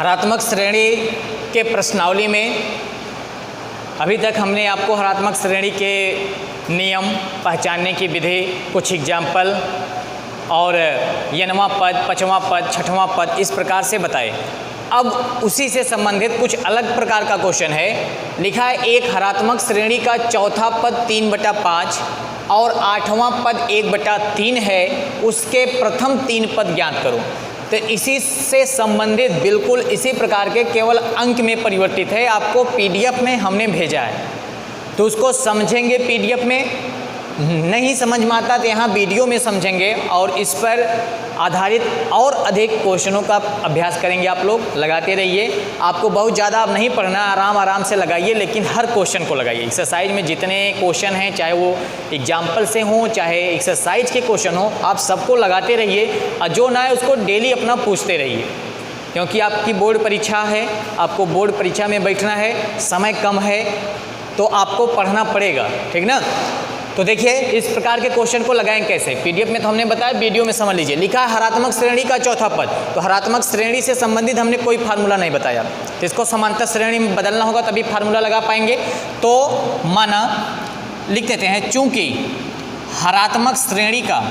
हरात्मक श्रेणी के प्रश्नावली में अभी तक हमने आपको हरात्मक श्रेणी के नियम, पहचानने की विधि, कुछ एग्जाम्पल और यनवा पद, पचवां पद, छठवां पद इस प्रकार से बताए। अब उसी से संबंधित कुछ अलग प्रकार का क्वेश्चन है। लिखा है एक हरात्मक श्रेणी का चौथा पद 3/5 और आठवां पद 1/3 है, उसके प्रथम 3 पद ज्ञात करो। तो इसी से संबंधित बिल्कुल इसी प्रकार के केवल अंक में परिवर्तित है, आपको पीडीएफ में हमने भेजा है, तो उसको समझेंगे पीडीएफ में। नहीं समझ में आता तो यहाँ वीडियो में समझेंगे और इस पर आधारित और अधिक क्वेश्चनों का अभ्यास करेंगे। आप लोग लगाते रहिए, आपको बहुत ज़्यादा अब नहीं पढ़ना, आराम आराम से लगाइए, लेकिन हर क्वेश्चन को लगाइए। एक्सरसाइज में जितने क्वेश्चन हैं, चाहे वो एग्जाम्पल से हों, चाहे एक्सरसाइज के क्वेश्चन हो, आप सबको लगाते रहिए और जो ना है उसको डेली अपना पूछते रहिए, क्योंकि आपकी बोर्ड परीक्षा है, आपको बोर्ड परीक्षा में बैठना है, समय कम है, तो आपको पढ़ना पड़ेगा, ठीक ना। तो देखिए इस प्रकार के क्वेश्चन को लगाएं कैसे। पीडीएफ में तो हमने बताया, वीडियो में समझ लीजिए। लिखा है हरात्मक श्रेणी का चौथा पद, तो हरात्मक श्रेणी से संबंधित हमने कोई फार्मूला नहीं बताया, तो इसको समांतर श्रेणी में बदलना होगा तभी फार्मूला लगा पाएंगे। तो माना लिख देते हैं, चूंकि हरात्मक श्रेणी का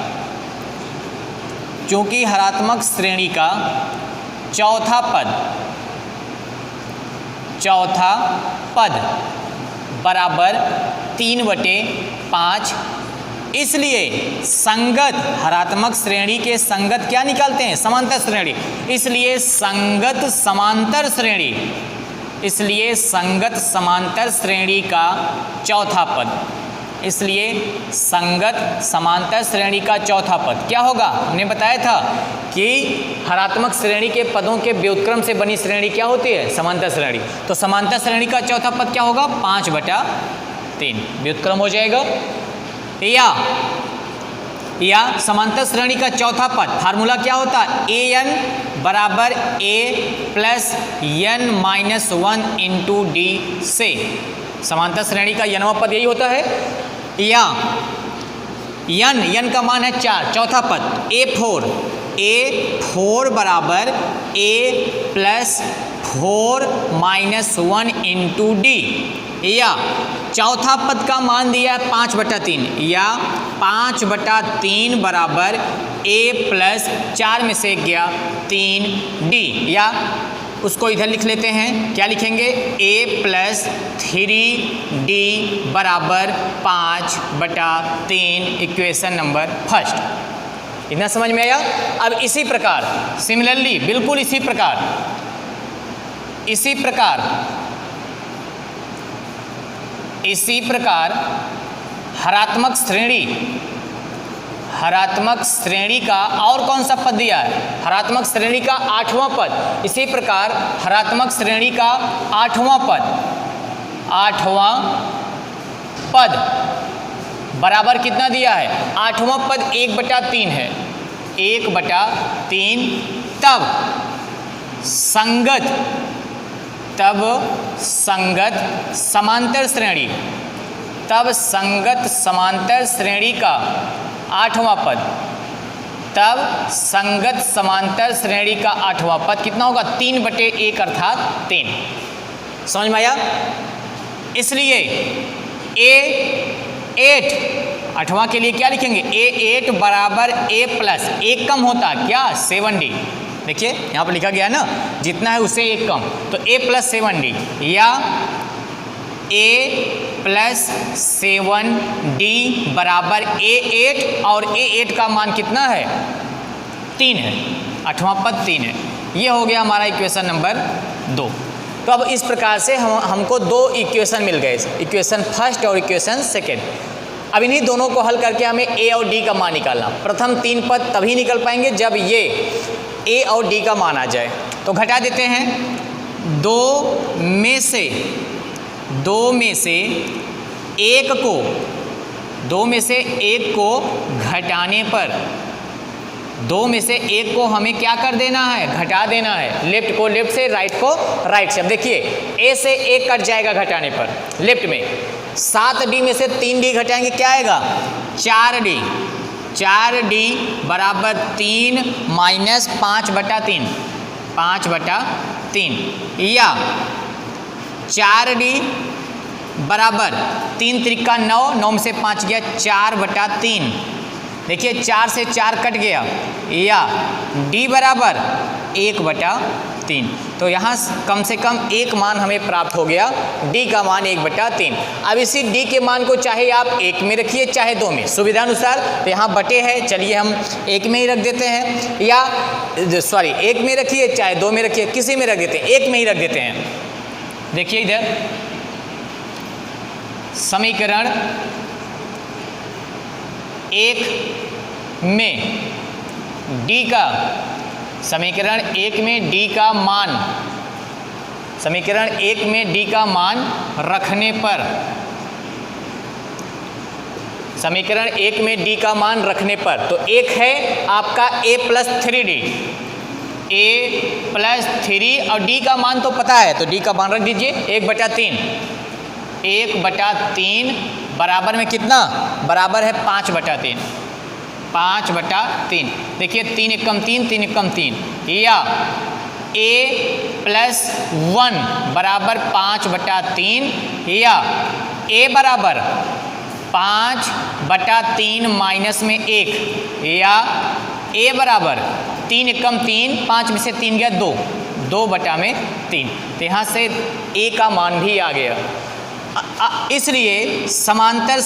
चौथा पद बराबर 3/5, इसलिए संगत हरात्मक श्रेणी के संगत क्या निकालते हैं, समांतर श्रेणी, इसलिए संगत समांतर श्रेणी का चौथा पद, इसलिए संगत समांतर श्रेणी का चौथा पद क्या होगा। हमने बताया था कि हरात्मक श्रेणी के पदों के व्युत्क्रम से बनी श्रेणी क्या होती है, समांतर श्रेणी। तो समांतर श्रेणी का चौथा पद क्या होगा, 5/3 व्युत्क्रम हो जाएगा। या समांतर श्रेणी का चौथा पद फार्मूला क्या होता है, an बराबर a plus n-1 into D से। समांतर श्रेणी का यनवा पद यही होता है। या n का मान है 4, चौथा पद a4 बराबर a प्लस 4-1 इंटू डी। या चौथा पद का मान दिया है 5/3, या 5/3 बराबर a प्लस 4 में से गया 3d। या उसको इधर लिख लेते हैं, क्या लिखेंगे, a प्लस 3d बराबर 5/3, इक्वेशन नंबर फर्स्ट। इतना समझ में आया। अब इसी प्रकार सिमिलरली, बिल्कुल इसी प्रकार हरात्मक श्रेणी का और कौन सा पद दिया है, हरात्मक श्रेणी का 8वां पद। इसी प्रकार हरात्मक श्रेणी का 8वां पद बराबर कितना दिया है, 8वां पद 1/3 है, 1/3। तब संगत समांतर श्रेणी का 8वां पद, तब संगत समांतर श्रेणी का 8वां पद कितना होगा, 3/1 अर्थात 3। समझ में आया। इसलिए A8 8वां के लिए क्या लिखेंगे, A8 बराबर A प्लस 1 कम होता क्या, 7D। देखिए यहाँ पर लिखा गया है ना, जितना है उससे 1 कम, तो A प्लस 7D। या A प्लस 7D बराबर A8, और A8 का मान कितना है, 3 है, 8वां पद 3 है। ये हो गया हमारा इक्वेशन नंबर 2। तो अब इस प्रकार से हमको 2 इक्वेशन मिल गए, इक्वेशन फर्स्ट और इक्वेशन सेकेंड। अब इन्हीं दोनों को हल करके हमें A और D का मान निकालना। प्रथम 3 पद तभी निकल पाएंगे जब ये A और D का मान आ जाए। तो घटा देते हैं, 2 में से 1 को घटाने पर, 2 में से 1 को हमें क्या कर देना है, घटा देना है। लेफ्ट को लेफ्ट से, राइट को राइट से। अब देखिए A से 1 कट जाएगा घटाने पर लेफ्ट में, 7D में से 3D घटाएंगे क्या आएगा, 4D। 4D बराबर 3 माइनस 5/3, 3 या 4D बराबर 3 त्रिका 9, 9 में से 5 गया 4/3। देखिए 4 से 4 कट गया, या D बराबर 1/3। तो यहाँ कम से कम एक मान हमें प्राप्त हो गया, D का मान 1/3। अब इसी D के मान को चाहे आप 1 में रखिए चाहे 2 में, सुविधानुसार। तो यहाँ बटे है, चलिए हम 1 में ही रख देते हैं, या 1 में रखिए चाहे 2 में रखिए, किसी में रख देते हैं, 1 में ही रख देते हैं। देखिए इधर समीकरण 1 में D का, समीकरण 1 में D का मान, समीकरण 1 में D का मान रखने पर, समीकरण 1 में D का मान रखने पर, तो एक है आपका a + 3D, a + 3 और D का मान तो पता है, तो D का मान रख दीजिए 1/3। 1/3 बराबर में कितना, बराबर है 5/3। 5/3। देखिए 3 एकम 3, 3 एकम 3, या a + 1 बराबर 5/3, या a बराबर 5/3 माइनस में 1, या a बराबर 3 एकम 3, 5 में से 3 गया 2, 2/3। तो यहाँ से a का मान भी आ गया। इसलिए समांतर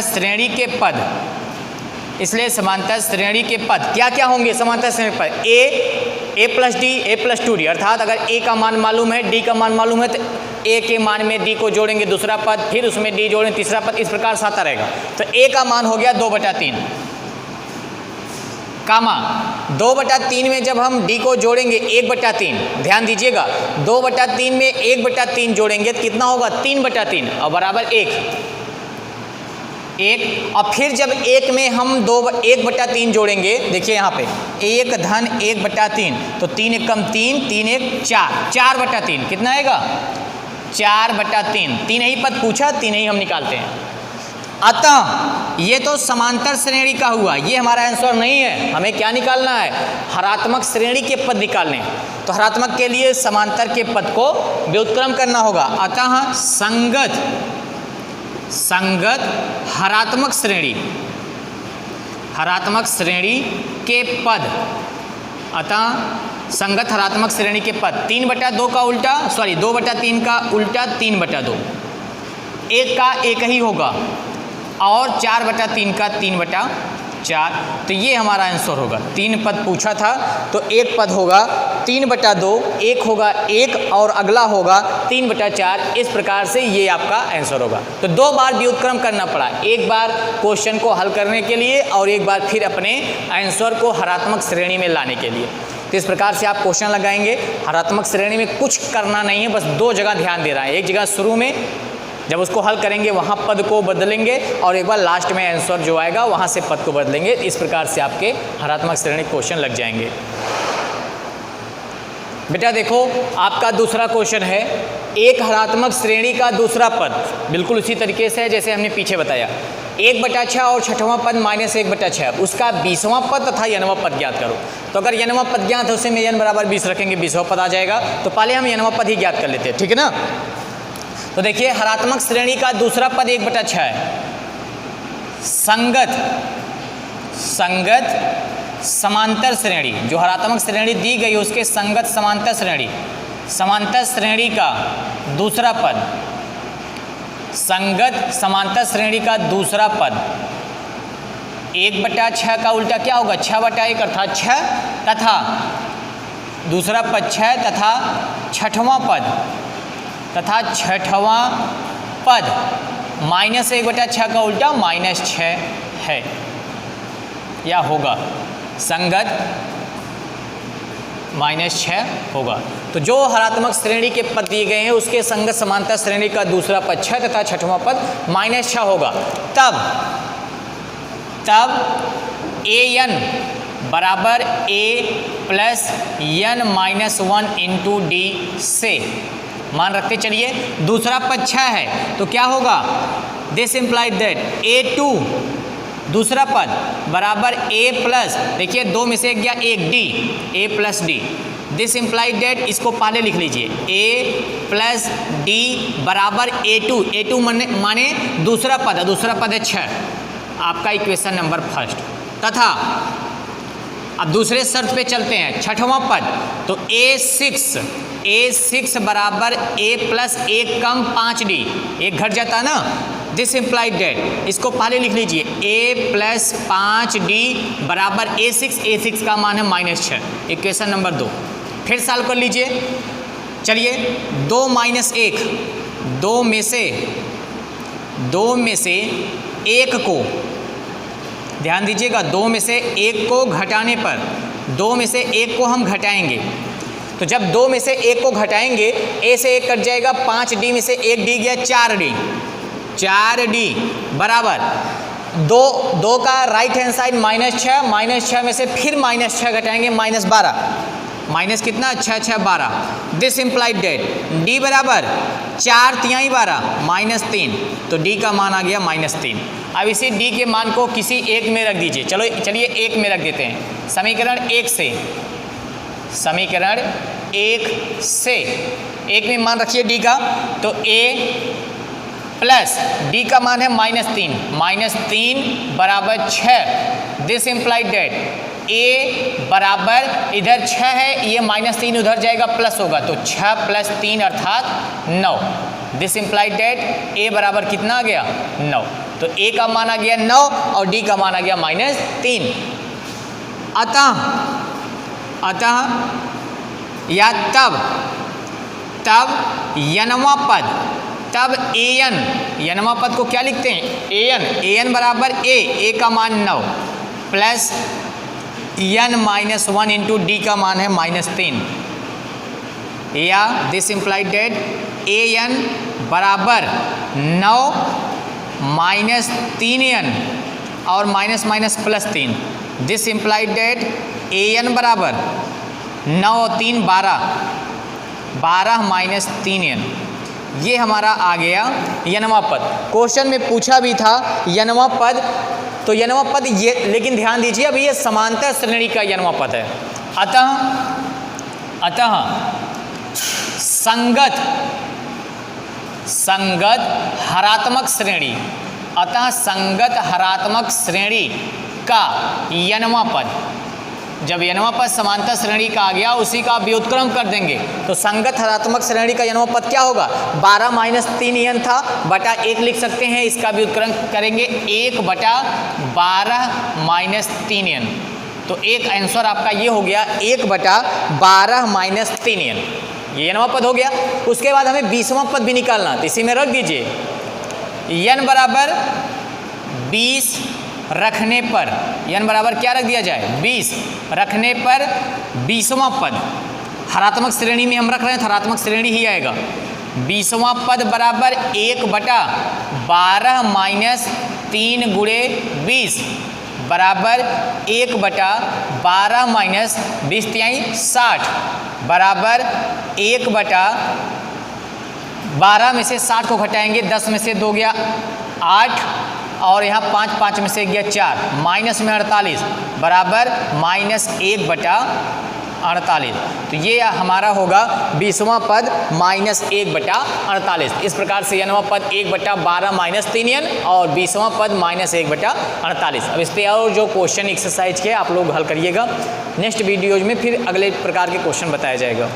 श्रेणी के पद, इसलिए समांतर श्रेणी के पद क्या क्या होंगे? समांतर श्रेणी पद a + D, a + 2D, अर्थात अगर a का मान मालूम है, D का मान मालूम है, तो a के मान में D को जोड़ेंगे दूसरा पद, फिर उसमें D जोड़ेंगे तीसरा पद, इस प्रकार से आता रहेगा। तो a का मान हो गया 2/3, कामा 2/3 में जब हम D को जोड़ेंगे 1/3, ध्यान दीजिएगा 2/3 में 1/3 जोड़ेंगे तो कितना होगा? 3/3 और बराबर 1। और फिर जब 1 में हम 1/3 जोड़ेंगे, देखिए यहाँ पे 1 धन 1/3, तो 3 एकम 3, 3 एक 4, 4/3 कितना आएगा? 4/3। 3 ही पद पूछा, 3 ही हम निकालते हैं। अतः ये तो समांतर श्रेणी का हुआ, ये हमारा आंसर नहीं है। हमें क्या निकालना है? हरात्मक श्रेणी के पद निकालने। तो हरात्मक के लिए समांतर के पद को व्युत्क्रम करना होगा। अतः संगत हरात्मक श्रेणी के पद, अतः संगत हरात्मक श्रेणी के पद 3/2 का उल्टा, 2/3 का उल्टा 3/2, 1 का 1 ही होगा, और 4/3 का 3/4। तो ये हमारा आंसर होगा। 3 पद पूछा था, तो 1 पद होगा 3/2, 1 होगा 1 और अगला होगा 3/4। इस प्रकार से ये आपका आंसर होगा। तो 2 बार व्युत्क्रम करना पड़ा, एक बार क्वेश्चन को हल करने के लिए और एक बार फिर अपने आंसर को हरात्मक श्रेणी में लाने के लिए। तो इस प्रकार से आप क्वेश्चन लगाएंगे। हरात्मक श्रेणी में कुछ करना नहीं है, बस 2 जगह ध्यान दे रहा है। एक जगह शुरू में जब उसको हल करेंगे वहाँ पद को बदलेंगे, और एक बार लास्ट में आंसर जो आएगा वहाँ से पद को बदलेंगे। इस प्रकार से आपके हरात्मक श्रेणी क्वेश्चन लग जाएंगे। बेटा देखो, आपका दूसरा क्वेश्चन है, एक हरात्मक श्रेणी का दूसरा पद बिल्कुल उसी तरीके से है जैसे हमने पीछे बताया। 1/6 और 6वां पद -1/6, उसका 20वां पद तथा n वां पद ज्ञात करो। तो अगर n वां पद ज्ञात है उसे में n बराबर 20 रखेंगे, 20वां पद आ जाएगा। तो पहले हम n वां पद ही ज्ञात कर लेते हैं, ठीक है ना। तो देखिए हरात्मक श्रेणी का दूसरा पद 1/6 है। संगत समांतर श्रेणी, जो हरात्मक श्रेणी दी गई उसके संगत समांतर श्रेणी का दूसरा पद, संगत समांतर श्रेणी का दूसरा पद 1/6 का उल्टा क्या होगा? 6/1 अर्थात 6, तथा दूसरा पद 6 तथा छठवां पद -1/6 का उल्टा -6 है या होगा। संगत -6 होगा। तो जो हरात्मक श्रेणी के पद दिए गए हैं उसके संगत समांतर श्रेणी का दूसरा पद 6 तथा छठवां पद -6 होगा। तब an बराबर a + n-1 × d से मान रखते चलिए। दूसरा पद 6 है तो क्या होगा? दिस इम्प्लाइड दैट a2 दूसरा पद बराबर ए प्लस, देखिए 2 में से एक गया एक D, A plus D. This implied date, इसको पहले लिख लीजिए, ए प्लस डी बराबर ए टू माने दूसरा पद है 6, आपका इक्वेशन नंबर फर्स्ट। तथा अब दूसरे शर्त पे चलते हैं, छठवां पद, तो ए6 बराबर ए प्लस 1 कम 5d, एक घट जाता है ना, दिस इम्प्लाइड डेट, इसको पहले लिख लीजिए, ए प्लस 5d बराबर ए6 का मान है -6, इक्वेशन नंबर 2। फिर सॉल्व कर लीजिए, चलिए 2 माइनस 1, 2 में से 1 को, ध्यान दीजिएगा, 2 में से 1 को घटाने पर, 2 में से 1 को हम घटाएंगे, तो जब 2 में से 1 को घटाएंगे, ए से 1 कट जाएगा, 5d में से 1d गया 4d बराबर 2 का राइट हैंड साइड -6 में से फिर -6 घटाएंगे, -12, माइनस कितना, 6 12। दिस इम्प्लाइड डेट d बराबर 4 तिहाई 12 -3, तो d का मान आ गया -3। अब इसी d के मान को किसी एक में रख दीजिए, चलिए एक में रख देते हैं, समीकरण 1 से एक में मान रखिए d का, तो a प्लस d का मान है -3 बराबर 6। दिस इम्प्लाइड डेट a बराबर इधर 6 है, ये -3 उधर जाएगा प्लस होगा, तो 6 + 3 अर्थात 9। दिस इम्प्लाइड डेट a बराबर कितना आ गया, 9, तो a का मान आ गया 9 और d का मान आ गया -3। अतः या तब यनवा पद, तब यनवा पद को क्या लिखते हैं, an बराबर a का मान 9 प्लस n-1 इंटू डी का मान है -3, या दिस इम्प्लाइड डेट an बराबर 9 -3n और +3। दिस इम्प्लाइड डेट an बराबर 9 और 3 12 -3n, ये हमारा आ गया यनवा पद। क्वेश्चन में पूछा भी था यनवा पद, तो यनवा पद ये, लेकिन ध्यान दीजिए अब ये समांतर श्रेणी का यनवा पद है। अतः संगत हरात्मक श्रेणी का यनवा पद, जब यनवा पद समांतर श्रेणी का आ गया, उसी का व्युत्क्रम कर देंगे, तो संगत हरात्मक श्रेणी का यनवा पद क्या होगा, 12 -3n था बटा 1 लिख सकते हैं, इसका व्युत्क्रम करेंगे 1/12 -3n, तो एक आंसर आपका ये हो गया 1/12 -3n, ये यनवा पद हो गया। उसके बाद हमें 20वां पद भी निकालना, तो इसी में रख दीजिए, n बराबर 20 रखने पर, n बराबर क्या रख दिया जाए, 20 रखने पर 20वां पद, हरात्मक श्रेणी में हम रख रहे हैं, हरात्मक श्रेणी ही आएगा, 20वां पद बराबर 1/12 -3 गुणे 20 बराबर 1/12 -20 तिहाई 60 बराबर 1/12 में से 60 को घटाएंगे, 10 में से 2 गया 8 और यहाँ 5 में से गया 4, माइनस में 48 बराबर -1/48, तो ये हमारा होगा 20वां पद -1/48। इस प्रकार से यनवा पद 1/12 -3n और 20वां पद -1/48। अब इस पर और जो क्वेश्चन एक्सरसाइज के आप लोग हल करिएगा, नेक्स्ट वीडियोज में फिर अगले प्रकार के क्वेश्चन बताया जाएगा।